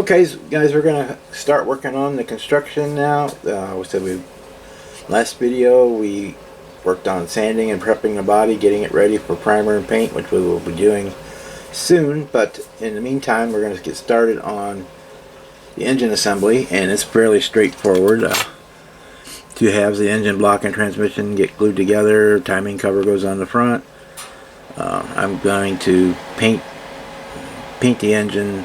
Okay, so guys, we're gonna start working on the construction now. We said last video we worked on sanding and prepping the body, getting it ready for primer and paint, which we will be doing soon. But in the meantime, we're gonna get started on the engine assembly, and it's fairly straightforward. Two halves, the engine block and transmission get glued together. Timing cover goes on the front. I'm going to paint the engine.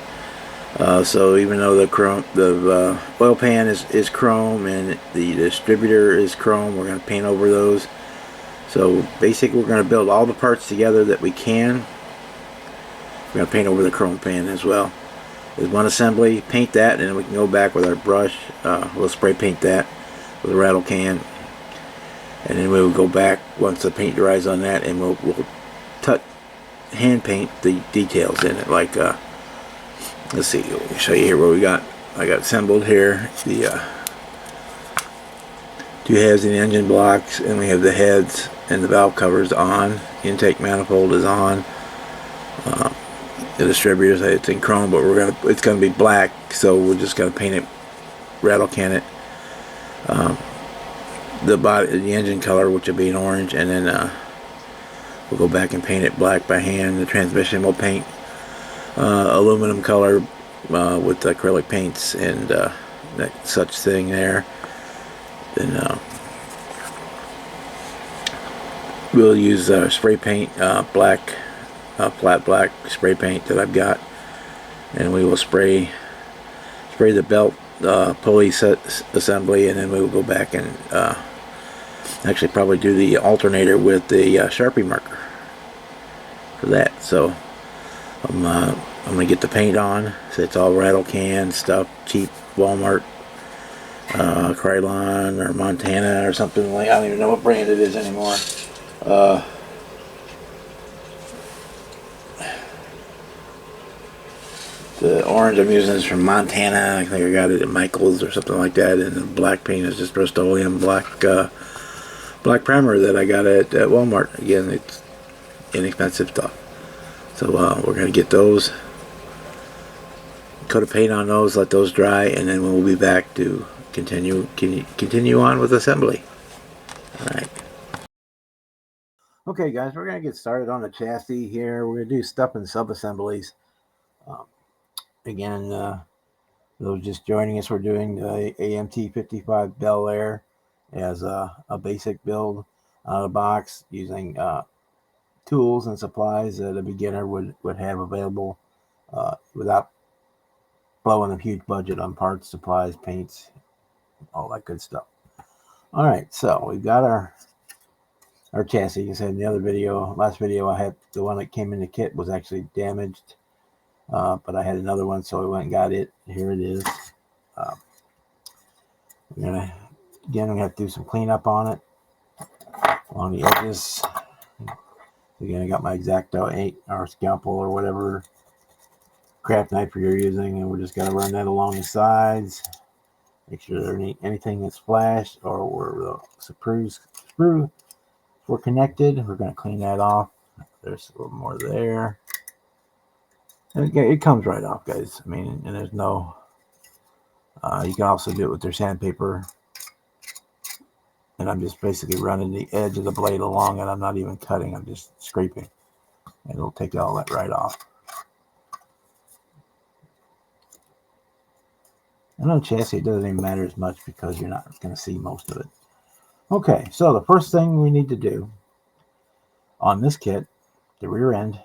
So even though the oil pan is chrome and the distributor is chrome, we're going to paint over those. So basically we're going to build all the parts together that we can. We're going to paint over the chrome pan as well. There's one assembly, paint that, and then we can go back with our brush. We'll spray paint that with a rattle can. And then we'll go back once the paint dries on that, and we'll hand paint the details in it, like let's see, let me show you here what we got. I got assembled here the two halves in the engine blocks, and we have the heads and the valve covers on. The intake manifold is on. The distributors, it's in chrome, but it's gonna be black, so we're just gonna paint it, rattle can it. The engine color, which will be an orange, and then we'll go back and paint it black by hand. The transmission will paint aluminum color with acrylic paints and that such thing there. Then we'll use spray paint, black, flat black spray paint that I've got, and we will spray the belt pulley set assembly, and then we will go back and actually probably do the alternator with the Sharpie marker for that. So I'm gonna get the paint on. So it's all rattle can stuff, cheap Walmart, Krylon or Montana or something like. I don't even know what brand it is anymore. The orange I'm using is from Montana. I think I got it at Michael's or something like that. And the black paint is just Rust-Oleum black primer that I got at Walmart. Again, it's inexpensive stuff. So we're going to get those, coat of paint on those, let those dry, and then we'll be back to continue on with assembly. Alright. Okay guys, we're going to get started on the chassis here. We're going to do stuff in sub-assemblies. Again, those just joining us, we're doing the AMT 55 Bel Air as a basic build out of the box, using tools and supplies that a beginner would have available without blowing a huge budget on parts, supplies, paints, all that good stuff. All right, so we've got our chassis. You said in the other video, last video, I had the one that came in the kit was actually damaged, but I had another one, so I went and got it. Here it is. We're gonna have to do some cleanup on it along the edges. Again, I got my X-Acto 8 or scalpel or whatever craft knife you're using, and we're just going to run that along the sides. Make sure there ain't anything that's flashed or where the screws were connected. We're going to clean that off. There's a little more there. And it comes right off, guys. I mean, and there's no... you can also do it with their sandpaper. And I'm just basically running the edge of the blade along, and I'm not even cutting, I'm just scraping. And it'll take all that right off. And on chassis, it doesn't even matter as much because you're not going to see most of it. Okay, so the first thing we need to do on this kit, the rear end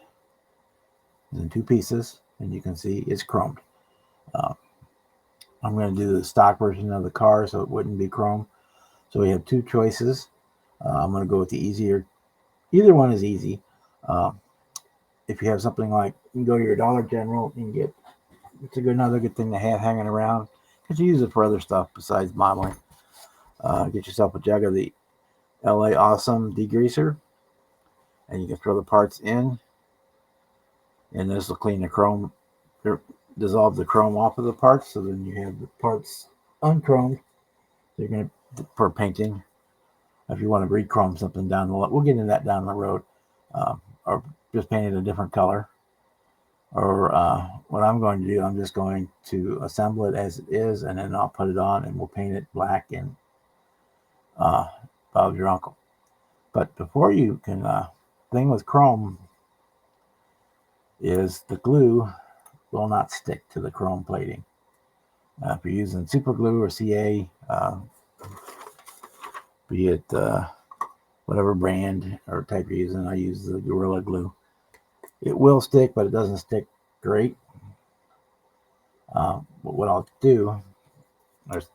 is in two pieces, and you can see it's chromed. I'm going to do the stock version of the car, so it wouldn't be chrome. So we have two choices. I'm going to go with the easier. Either one is easy. If you have something like, you can go to your Dollar General and get, it's another good thing to have hanging around, because you use it for other stuff besides modeling. Get yourself a jug of the LA Awesome degreaser, and you can throw the parts in, and this will clean the chrome, dissolve the chrome off of the parts, so then you have the parts unchromed. You're going to, for painting, if you want to re-chrome something down the road, we'll get into that down the road, or just paint it a different color. Or what I'm going to do, I'm just going to assemble it as it is, and then I'll put it on, and we'll paint it black and Bob's your uncle. But before you can, thing with chrome is the glue will not stick to the chrome plating. If you're using super glue or CA, be it whatever brand or type you're using, I use the Gorilla Glue. It will stick, but it doesn't stick great. But what I'll do, there's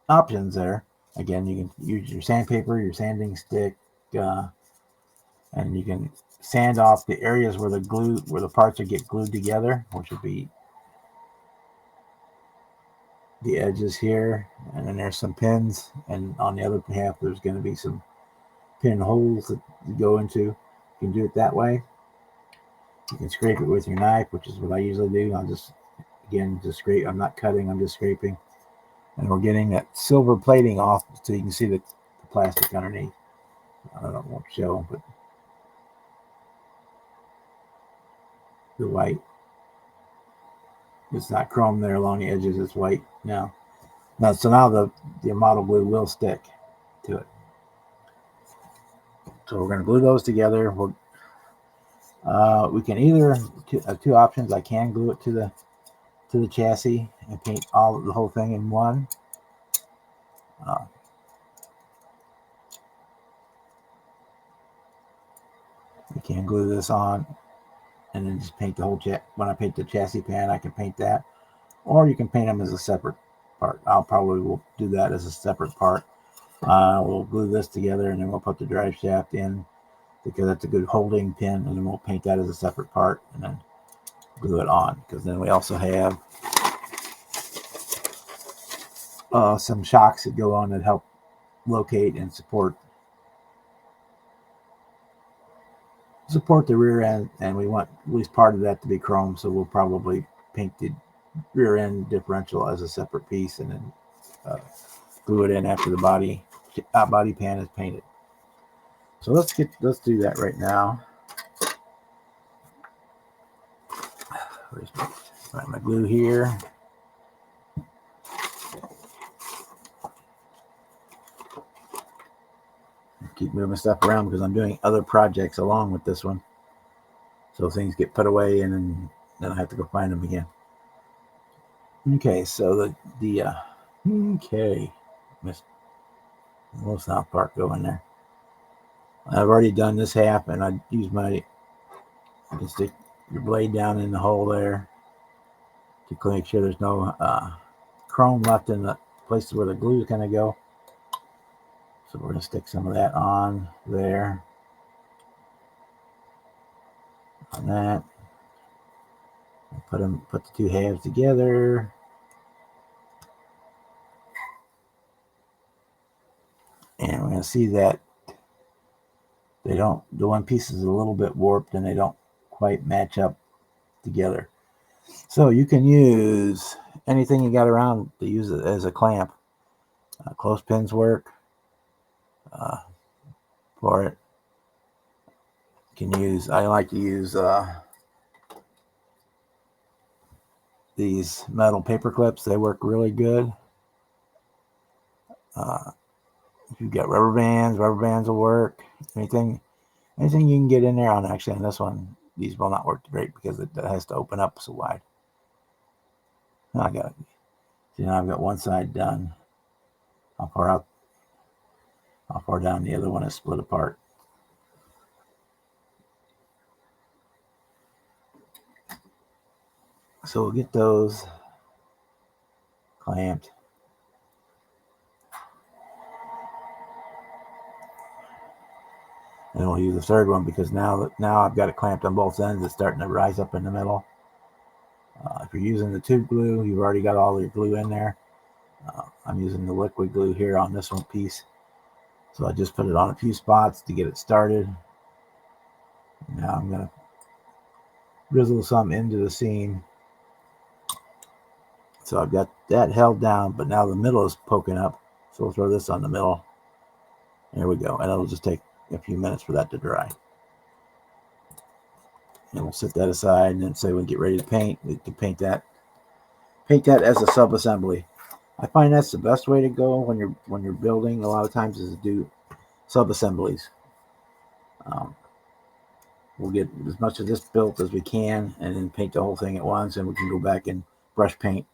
options there. Again, you can use your sandpaper, your sanding stick, and you can sand off the areas where the parts would get glued together, which would be the edges here, and then there's some pins, and on the other half there's going to be some pin holes that you go into. You can do it that way. You can scrape it with your knife, which is what I usually do. I'll just scrape. I'm not cutting, I'm just scraping. And we're getting that silver plating off so you can see the plastic underneath. I don't know, won't show, but the white. It's not chrome there along the edges, it's white now. So now the model glue will stick to it. So we're going to glue those together. We can either two options. I can glue it to the chassis and paint the whole thing in one. We can glue this on and then just paint the whole when I paint the chassis pan, I can paint that, or you can paint them as a separate part. I'll probably will do that as a separate part. We'll glue this together, and then we'll put the drive shaft in because that's a good holding pin, and then we'll paint that as a separate part and then glue it on, because then we also have some shocks that go on that help locate and support the rear end, and we want at least part of that to be chrome, so we'll probably paint the rear end differential as a separate piece and then glue it in after the body pan is painted. So let's do that right now. Where's my glue here? Keep moving stuff around because I'm doing other projects along with this one. So things get put away and then I have to go find them again. Okay, so okay. Missed a little South Park going there. I've already done this half, and I use you can stick your blade down in the hole there to make sure there's no chrome left in the places where the glue is going to go. So we're going to stick some of that on there. On that. Put the two halves together. And we're going to see that the one piece is a little bit warped and they don't quite match up together. So you can use anything you got around to use it as a clamp. Clothespins work for it. I like to use these metal paper clips. They work really good. If you've got rubber bands will work. Anything you can get in there. On this one, these will not work great because it has to open up so wide. Now I got it. See, now I've got one side done. How far down the other one is split apart. So we'll get those clamped. And we'll use the third one because now I've got it clamped on both ends. It's starting to rise up in the middle. If you're using the tube glue, you've already got all your glue in there. I'm using the liquid glue here on this one piece. So I just put it on a few spots to get it started. Now I'm going to drizzle some into the seam. So I've got that held down, but now the middle is poking up. So we'll throw this on the middle. There we go. And it'll just take a few minutes for that to dry. And we'll set that aside, and then say we get ready to paint. We can paint that as a sub-assembly. I find that's the best way to go when you're building. A lot of times is to do sub-assemblies. Um, we'll get as much of this built as we can, and then paint the whole thing at once, and we can go back and brush paint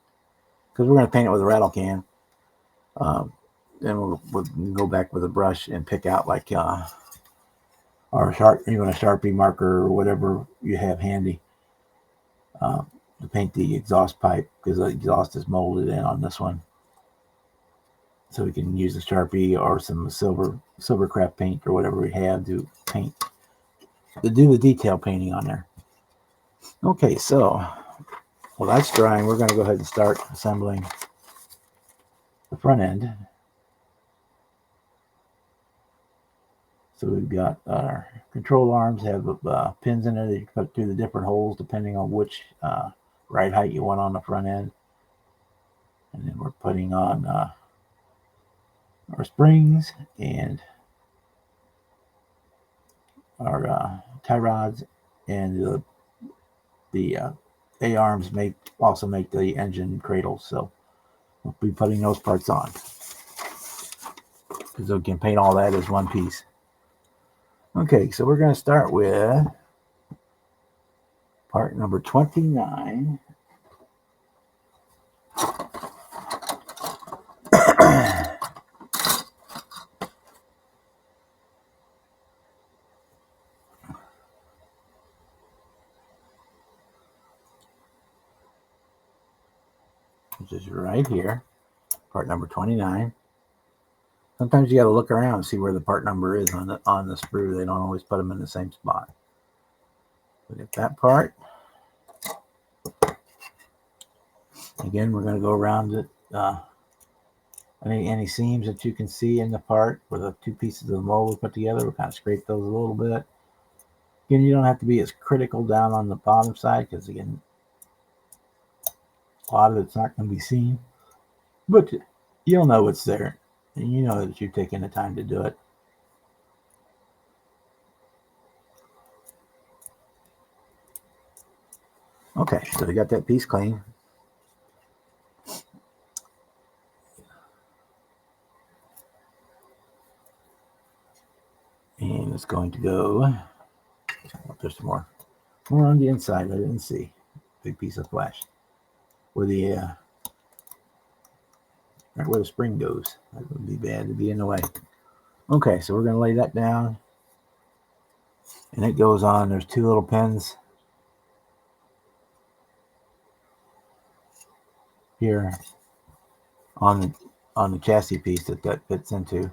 because we're going to paint it with a rattle can. Then we'll go back with a brush and pick out like or even a Sharpie marker or whatever you have handy to paint the exhaust pipe, because the exhaust is molded in on this one. So we can use a Sharpie or some silver craft paint or whatever we have to paint, to do the detail painting on there. Okay, so while that's drying, we're going to go ahead and start assembling the front end. So we've got our control arms have pins in it that you can put through the different holes depending on which ride height you want on the front end. And then we're putting on our springs and our tie rods, and the A-arms also make the engine cradles. So we'll be putting those parts on, because we can paint all that as one piece. Okay, so we're going to start with part number 29. Which is right here, part number 29. Sometimes you got to look around and see where the part number is on the sprue. They don't always put them in the same spot. Look at that part. Again, we're going to go around it. Any seams that you can see in the part where the two pieces of the mold we put together, we'll kind of scrape those a little bit. Again, you don't have to be as critical down on the bottom side, because again, a lot of it's not going to be seen, but you'll know it's there, and you know that you're taking the time to do it. Okay, so we got that piece clean. And it's going to go, there's some more on the inside. I didn't see. Big piece of flash. Where the right where the spring goes. That would be bad to be in the way. Okay, so we're going to lay that down. And it goes on. There's two little pins here on the chassis piece that fits into.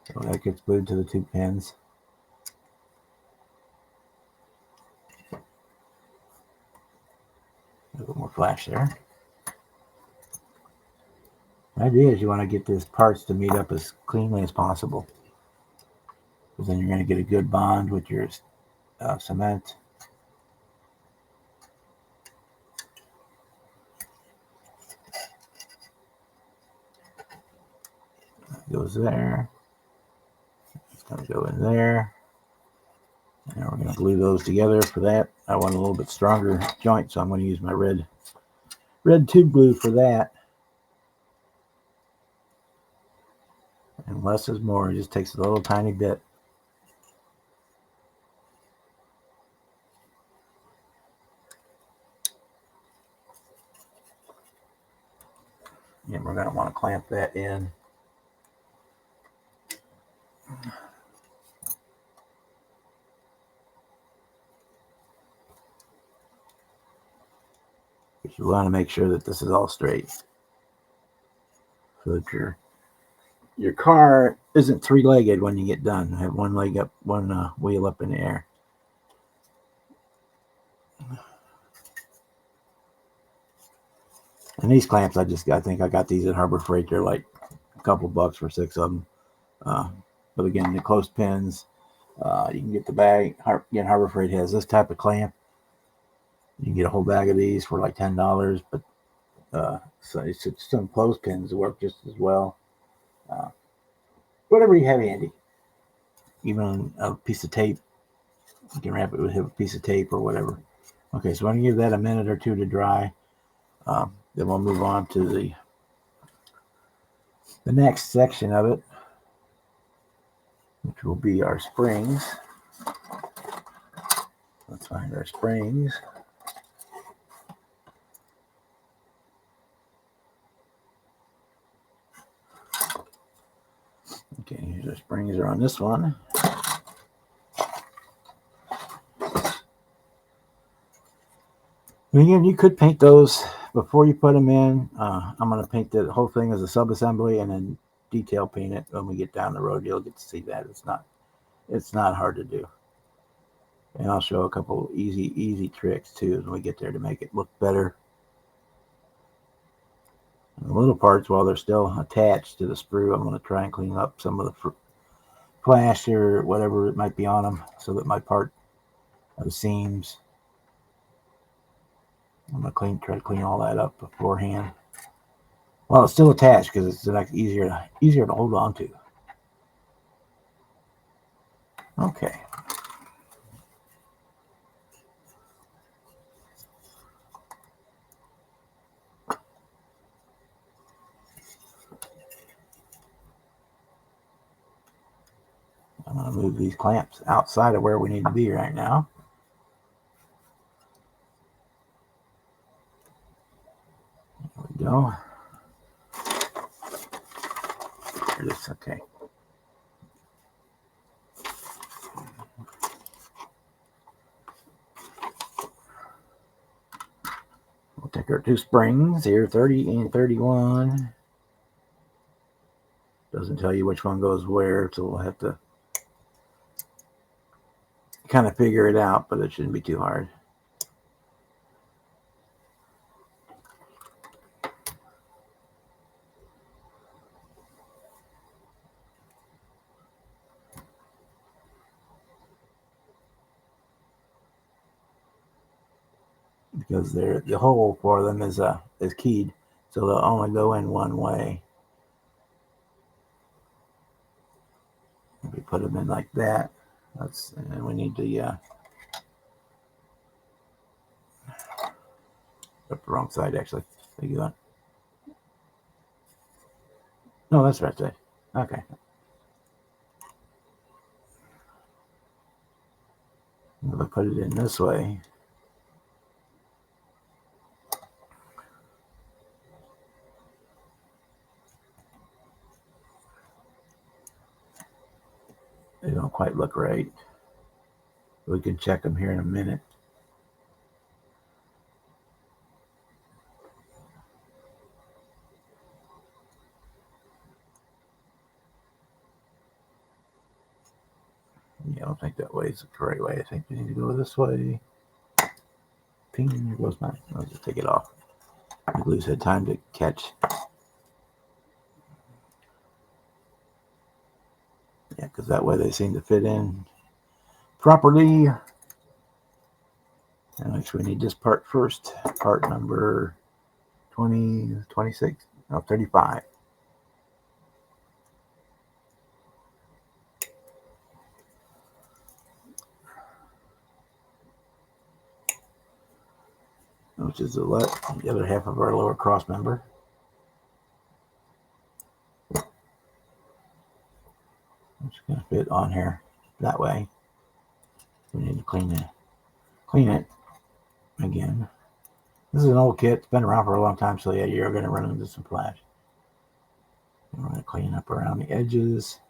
So that gets glued to the two pins. A little more flash there. The idea is you want to get these parts to meet up as cleanly as possible, because then you're going to get a good bond with your cement. Goes there. It's going to go in there. And we're going to glue those together. For that, I want a little bit stronger joint, so I'm going to use my red tube glue for that. And less is more. It just takes a little tiny bit. And we're going to want to clamp that in. But you want to make sure that this is all straight, so that your car isn't three-legged when you get done. Have one leg up, one wheel up in the air. And these clamps, I think I got these at Harbor Freight. They're like a couple bucks for 6 of them. But again, the close pins, you can get the bag. Again, Harbor Freight has this type of clamp. You can get a whole bag of these for like $10. But so it's some clothespins work just as well. Whatever you have handy, even a piece of tape You can wrap it with a piece of tape or whatever. Okay, so I'm going to give that a minute or two to dry. Then we'll move on to the next section of it, which will be our springs. Let's find our springs. Okay, here's our springs are on this one. Again, you could paint those before you put them in. I'm going to paint the whole thing as a sub-assembly and then detail paint it when we get down the road. You'll get to see that. It's not hard to do. And I'll show a couple easy tricks too when we get there to make it look better. And the little parts, while they're still attached to the sprue, I'm going to try and clean up some of the flash or whatever it might be on them, so that my part of the seams, I'm going to try to clean all that up beforehand. Well, it's still attached because it's like easier to hold on to. Okay. I'm going to move these clamps outside of where we need to be right now. There we go. There it is. Okay. We'll take our two springs here, 30 and 31. Doesn't tell you which one goes where, so we'll have to kind of figure it out, but it shouldn't be too hard. Because the hole for them is keyed, so they'll only go in one way. If we put them in like that, and we need to up the wrong side actually. No, that's right side. Okay. If I put it in this way, they don't quite look right. We can check them here in a minute. Yeah, I don't think that way is the correct way. I think we need to go this way. Ping, here goes mine. I'll just take it off. The glue's had time to catch. Yeah, because that way they seem to fit in properly. And actually, we need this part first. Part number 20, 26, no, 35. Which is the other half of our lower cross member. It's going to fit on here that way. We need to clean it again. This is an old kit. It's been around for a long time, so yeah, you're going to run into some flash. And we're going to clean up around the edges.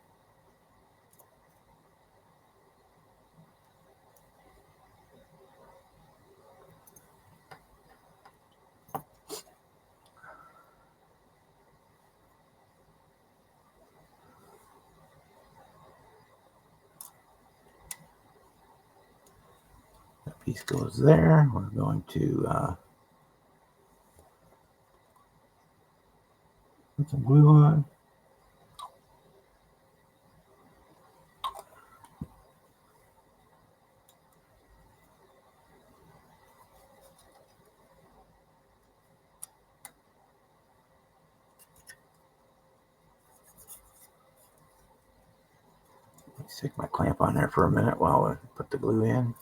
That piece goes there. We're going to put some glue on. Stick my clamp on there for a minute while I put the glue in.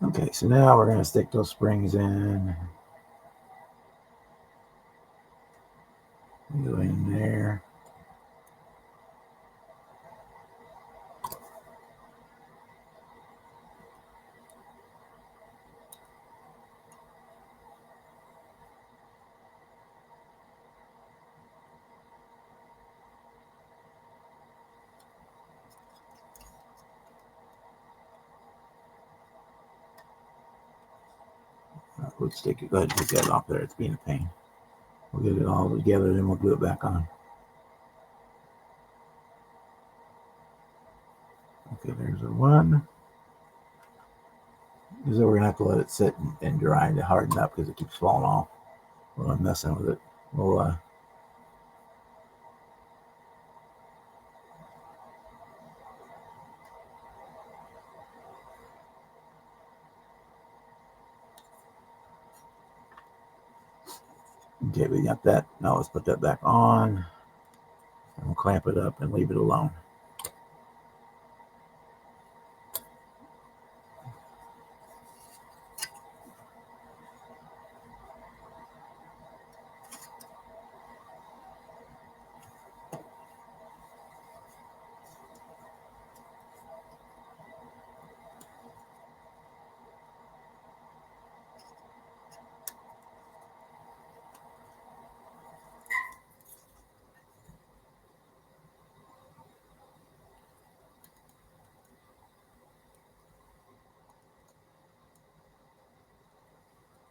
Okay, so now we're going to stick those springs in. Go in there. Let's take it. Go ahead and take that off there. It's being a pain. We'll get it all together, then we'll glue it back on. Okay, there's a one. So we're gonna have to let it sit and dry to harden up because it keeps falling off while I'm messing with it. We'll okay, we got that. Now let's put that back on and we'll clamp it up and leave it alone.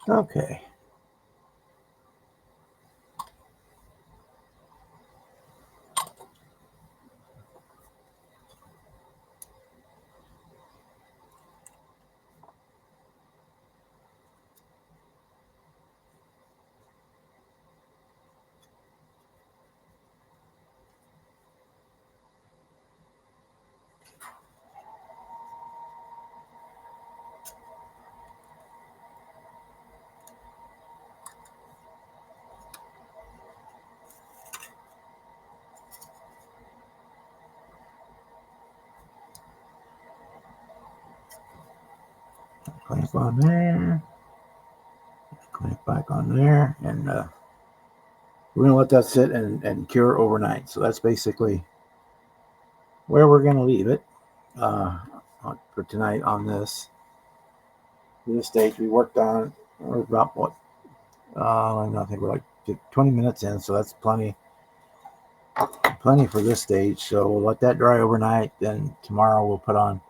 Okay. Clamp on there. Clamp back on there, and we're gonna let that sit and cure overnight. So that's basically where we're gonna leave it for tonight on this stage. We worked on it. We're about what? I think we're like 20 minutes in, so that's plenty for this stage. So we'll let that dry overnight. Then tomorrow we'll put on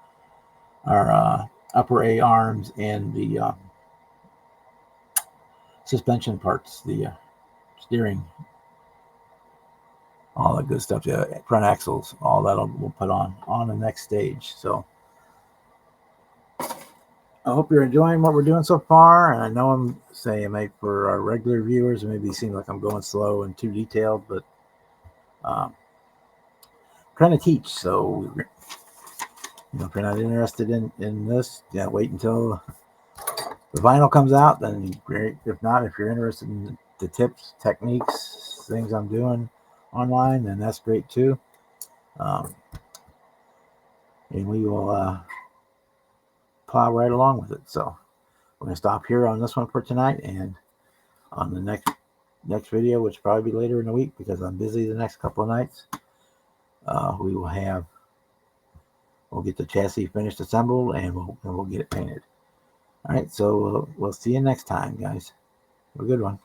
our upper A arms and the suspension parts, the steering, all that good stuff. The front axles, all that we'll put on the next stage. So I hope you're enjoying what we're doing so far. And I know I'm saying, maybe for our regular viewers, it maybe seem like I'm going slow and too detailed, but trying to teach. So if you're not interested in this, wait until the vinyl comes out. Then great. If not, if you're interested in the tips, techniques, things I'm doing online, then that's great too. And we will plow right along with it. So we're gonna stop here on this one for tonight, and on the next video, which will probably be later in the week because I'm busy the next couple of nights, we'll get the chassis finished, assembled, and we'll get it painted. All right, so we'll see you next time, guys. Have a good one.